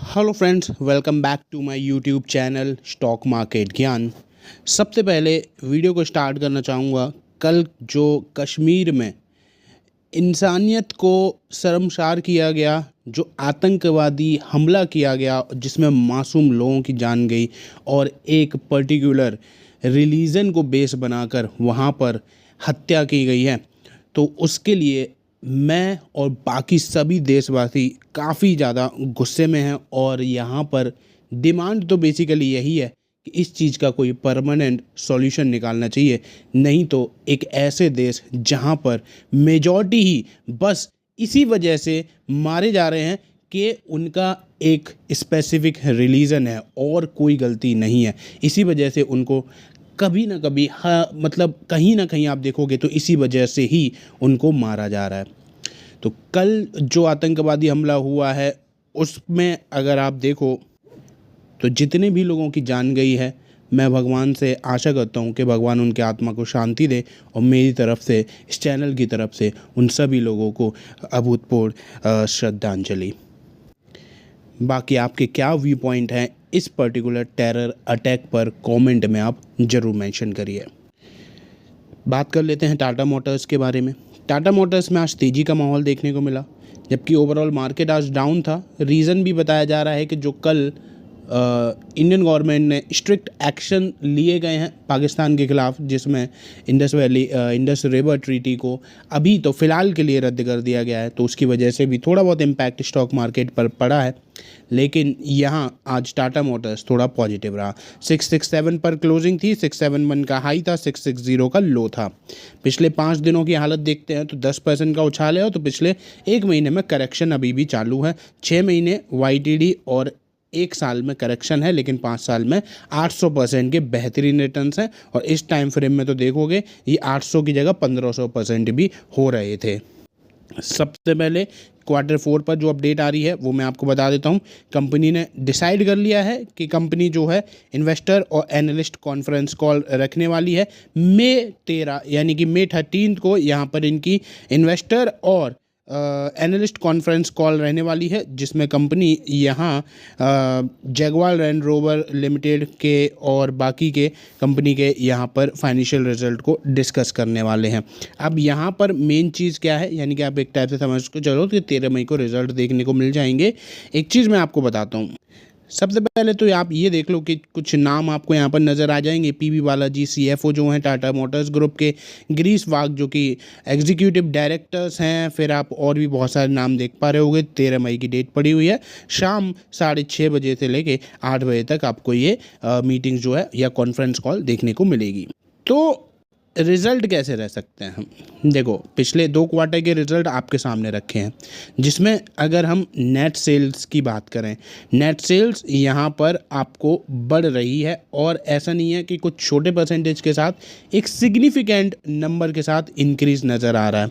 Hello friends, welcome back to my YouTube channel stock market Gyan. सबसे पहले video को start करना चाहूँगा। कल जो कश्मीर में इंसानियत को शर्मसार किया गया, जो आतंकवादी हमला किया गया जिसमें मासूम लोगों की जान गई और एक पर्टिकुलर रिलीजन को बेस बनाकर वहाँ पर हत्या की गई है, तो उसके लिए मैं और बाकी सभी देशवासी काफ़ी ज़्यादा गुस्से में हैं। और यहाँ पर डिमांड तो बेसिकली यही है कि इस चीज़ का कोई परमानेंट सॉल्यूशन निकालना चाहिए, नहीं तो एक ऐसे देश जहाँ पर मेजॉरिटी ही बस इसी वजह से मारे जा रहे हैं कि उनका एक स्पेसिफिक रिलीजन है और कोई गलती नहीं है, इसी वजह से उनको कभी ना कभी मतलब कहीं ना कहीं आप देखोगे तो इसी वजह से ही उनको मारा जा रहा है। तो कल जो आतंकवादी हमला हुआ है उसमें अगर आप देखो तो जितने भी लोगों की जान गई है, मैं भगवान से आशा करता हूँ कि भगवान उनके आत्मा को शांति दे, और मेरी तरफ से, इस चैनल की तरफ से उन सभी लोगों को अभूतपूर्व श्रद्धांजलि। बाकी आपके क्या व्यू पॉइंट हैं इस पर्टिकुलर टेरर अटैक पर, कमेंट में आप ज़रूर मेंशन करिए। बात कर लेते हैं टाटा मोटर्स के बारे में। टाटा मोटर्स में आज तेज़ी का माहौल देखने को मिला, जबकि ओवरऑल मार्केट आज डाउन था। रीज़न भी बताया जा रहा है कि जो कल इंडियन गवर्नमेंट ने स्ट्रिक्ट एक्शन लिए गए हैं पाकिस्तान के ख़िलाफ़, जिसमें इंडस रिवर ट्रीटी को अभी तो फ़िलहाल के लिए रद्द कर दिया गया है, तो उसकी वजह से भी थोड़ा बहुत इम्पैक्ट स्टॉक मार्केट पर पड़ा है। लेकिन यहाँ आज टाटा मोटर्स थोड़ा पॉजिटिव रहा। 667 पर क्लोजिंग थी, 671 का हाई था, 660 का लो था। पिछले 5 दिनों की हालत देखते हैं तो 10% का उछाल है, तो पिछले 1 महीने में करेक्शन अभी भी चालू है। 6 महीने YTD और 1 साल में करेक्शन है, लेकिन 5 साल में 800% के बेहतरीन रिटर्न्स हैं। और इस टाइम फ्रेम में तो देखोगे ये 800 की जगह 1500% भी हो रहे थे। सबसे पहले Q4 पर जो अपडेट आ रही है वो मैं आपको बता देता हूँ। कंपनी ने डिसाइड कर लिया है कि कंपनी जो है इन्वेस्टर और एनालिस्ट कॉन्फ्रेंस कॉल रखने वाली है मई 13 यानी कि मई 13 को। यहाँ पर इनकी इन्वेस्टर और एनालिस्ट कॉन्फ्रेंस कॉल रहने वाली है, जिसमें कंपनी यहाँ जगुआर लैंड रोवर लिमिटेड के और बाकी के कंपनी के यहाँ पर फाइनेंशियल रिजल्ट को डिस्कस करने वाले हैं। अब यहाँ पर मेन चीज़ क्या है, यानी कि आप एक टाइप से समझ को चलो कि 13 मई को रिजल्ट देखने को मिल जाएंगे। एक चीज़ मैं आपको बताता हूँ। सबसे पहले तो आप ये देख लो कि कुछ नाम आपको यहाँ पर नज़र आ जाएंगे। PB बालाजी CFO जो हैं टाटा मोटर्स ग्रुप के, गिरीश वाघ जो कि एग्जीक्यूटिव डायरेक्टर्स हैं, फिर आप और भी बहुत सारे नाम देख पा रहे होंगे। 13 मई की डेट पड़ी हुई है, शाम 6:30 बजे से लेके 8 बजे तक आपको ये मीटिंग जो है या कॉन्फ्रेंस कॉल देखने को मिलेगी। तो रिज़ल्ट कैसे रह सकते हैं हम, देखो पिछले 2 क्वार्टर के रिज़ल्ट आपके सामने रखे हैं, जिसमें अगर हम नेट सेल्स की बात करें, नेट सेल्स यहाँ पर आपको बढ़ रही है, और ऐसा नहीं है कि कुछ छोटे परसेंटेज के साथ, एक सिग्निफिकेंट नंबर के साथ इंक्रीज़ नज़र आ रहा है।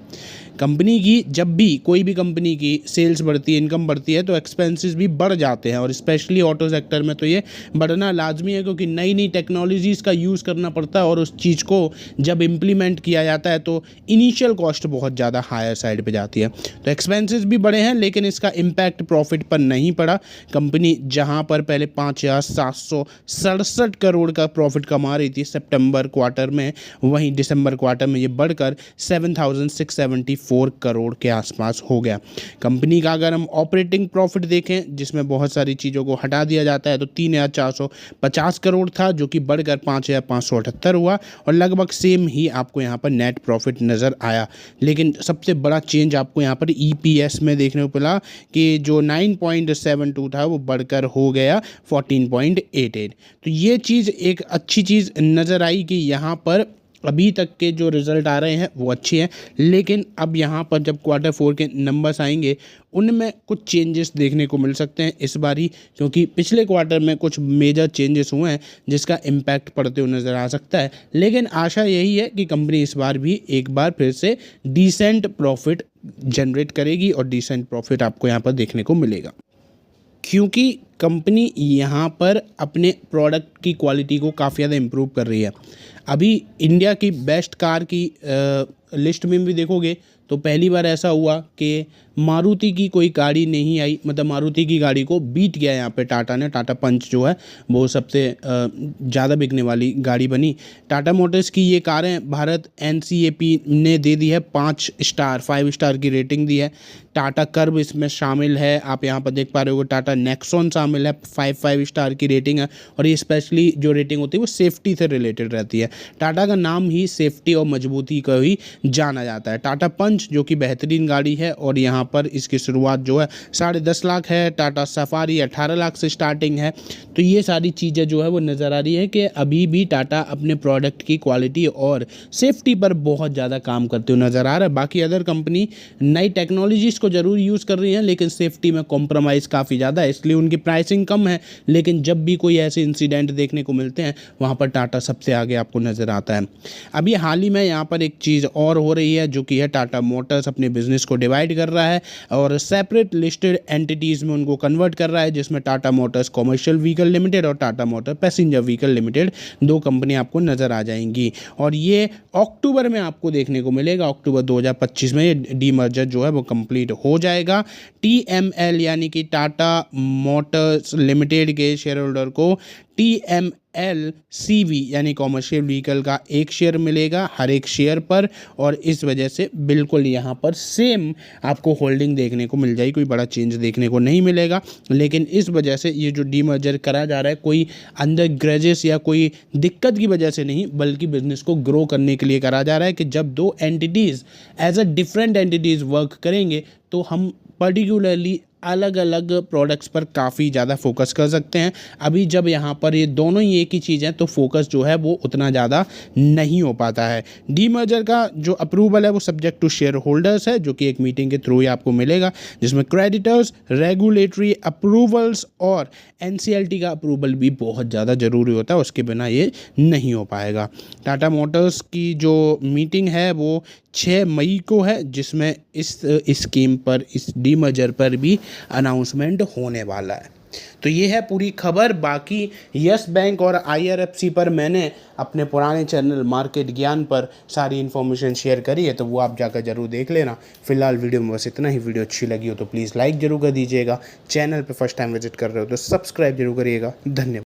कंपनी की जब भी कोई भी कंपनी की सेल्स बढ़ती है, इनकम बढ़ती है, तो एक्सपेंसेस भी बढ़ जाते हैं, और स्पेशली ऑटो सेक्टर में तो ये बढ़ना लाजमी है, क्योंकि नई नई टेक्नोलॉजीज़ का यूज़ करना पड़ता है, और उस चीज़ को जब इम्प्लीमेंट किया जाता है तो इनिशियल कॉस्ट बहुत ज़्यादा हायर साइड पे जाती है। तो एक्सपेंसेस भी बढ़े हैं, लेकिन इसका इम्पैक्ट प्रॉफिट पर नहीं पड़ा। कंपनी जहाँ पर पहले 5,767 करोड़ का प्रॉफिट कमा रही थी सितंबर क्वार्टर में, वहीं दिसंबर क्वार्टर में ये बढ़कर 7,674 करोड़ के आसपास हो गया। कंपनी का अगर हम ऑपरेटिंग प्रॉफिट देखें, जिसमें बहुत सारी चीज़ों को हटा दिया जाता है, तो 3,450 करोड़ था, जो कि बढ़कर 5,578 हुआ, और लगभग सेम ही आपको यहाँ पर नेट प्रॉफिट नज़र आया। लेकिन सबसे बड़ा चेंज आपको यहाँ पर EPS में देखने को मिला कि जो 9.72 था वो बढ़कर हो गया 14.88। तो ये चीज़ एक अच्छी चीज़ नज़र आई कि यहाँ पर अभी तक के जो रिज़ल्ट आ रहे हैं वो अच्छे हैं, लेकिन अब यहाँ पर जब Q4 के नंबर्स आएंगे उनमें कुछ चेंजेस देखने को मिल सकते हैं इस बार ही, क्योंकि पिछले क्वार्टर में कुछ मेजर चेंजेस हुए हैं जिसका इम्पैक्ट पड़ते हुए नज़र आ सकता है। लेकिन आशा यही है कि कंपनी इस बार भी एक बार फिर से डिसेंट प्रॉफिट जनरेट करेगी, और डिसेंट प्रॉफिट आपको यहाँ पर देखने को मिलेगा, क्योंकि कंपनी यहाँ पर अपने प्रोडक्ट की क्वालिटी को काफ़ी ज़्यादा इम्प्रूव कर रही है। अभी इंडिया की बेस्ट कार की लिस्ट में भी देखोगे तो पहली बार ऐसा हुआ कि मारुति की कोई गाड़ी नहीं आई, मतलब मारुति की गाड़ी को बीट गया यहाँ पे टाटा ने। टाटा पंच जो है वो सबसे ज़्यादा बिकने वाली गाड़ी बनी। टाटा मोटर्स की ये कारें भारत NCAP ने दे दी है 5 स्टार, 5 स्टार की रेटिंग दी है। टाटा कर्व इसमें शामिल है, आप यहाँ पर देख पा रहे हो। टाटा नेक्सॉन शामिल है, 5 स्टार की रेटिंग है। और ये स्पेशली जो रेटिंग होती है वो सेफ्टी से रिलेटेड रहती है। टाटा का नाम ही सेफ्टी और मजबूती का ही जाना जाता है। टाटा पंच जो कि बेहतरीन गाड़ी है और यहाँ पर इसकी शुरुआत जो है 10.5 लाख है। टाटा सफारी 18 लाख से स्टार्टिंग है। तो ये सारी चीज़ें जो है वो नज़र आ रही है कि अभी भी टाटा अपने प्रोडक्ट की क्वालिटी और सेफ्टी पर बहुत ज़्यादा काम करते हुए नज़र आ रहा है। बाकी अदर कंपनी नई टेक्नोलॉजीज़ को ज़रूर यूज़ कर रही हैं लेकिन सेफ्टी में कॉम्प्रोमाइज़ काफ़ी ज़्यादा है, इसलिए उनकी प्राइसिंग कम है। लेकिन जब भी कोई ऐसे इंसिडेंट देखने को मिलते हैं वहाँ पर टाटा सबसे आगे आपको नज़र आता है। अभी हाल ही में यहाँ पर एक चीज़ और हो रही है जो कि है टाटा मोटर्स अपने बिजनेस को डिवाइड कर रहा है और सेपरेट लिस्टेड एंटिटीज़ में उनको कन्वर्ट कर रहा है, जिसमें Tata motors commercial vehicle limited और Tata motor passenger vehicle limited 2 company आपको नज़र आ जाएंगी। और ये अक्टूबर में आपको देखने को मिलेगा। अक्टूबर 2025 में ये डीमर्जर जो है वो कंप्लीट हो जाएगा। TML यानी कि टाटा मोटर्स लिमिटेड के शेयर होल्डर को TMLCV यानी कॉमर्शियल व्हीकल का 1 शेयर मिलेगा हर एक शेयर पर। और इस वजह से बिल्कुल यहाँ पर सेम आपको होल्डिंग देखने को मिल जाएगी, कोई बड़ा चेंज देखने को नहीं मिलेगा। लेकिन इस वजह से ये जो डीमर्जर करा जा रहा है कोई अंदर ग्रजेस या कोई दिक्कत की वजह से नहीं, बल्कि बिजनेस को ग्रो करने के लिए करा जा रहा है कि जब 2 entities as a different entities work करेंगे तो हम पर्टिकुलरली अलग अलग प्रोडक्ट्स पर काफ़ी ज़्यादा फोकस कर सकते हैं। अभी जब यहाँ पर ये दोनों ही एक ही चीज़ है तो फोकस जो है वो उतना ज़्यादा नहीं हो पाता है। डीमर्जर का जो अप्रूवल है वो सब्जेक्ट टू शेयर होल्डर्स है, जो कि एक मीटिंग के थ्रू ही आपको मिलेगा, जिसमें क्रेडिटर्स, रेगुलेटरी अप्रूवल्स और NCLT का अप्रूवल भी बहुत ज़्यादा ज़रूरी होता है, उसके बिना ये नहीं हो पाएगा। टाटा मोटर्स की जो मीटिंग है वो 6 मई को है, जिसमें इस स्कीम पर, इस डीमर्जर पर भी अनाउंसमेंट होने वाला है। तो ये है पूरी खबर। बाकी यस बैंक और IRFC पर मैंने अपने पुराने चैनल मार्केट ज्ञान पर सारी इन्फॉर्मेशन शेयर करी है, तो वो आप जाकर जरूर देख लेना। फिलहाल वीडियो में बस इतना ही। वीडियो अच्छी लगी हो तो प्लीज़ लाइक जरूर कर दीजिएगा। चैनल पे फर्स्ट टाइम विजिट कर रहे हो तो सब्सक्राइब जरूर करिएगा। धन्यवाद।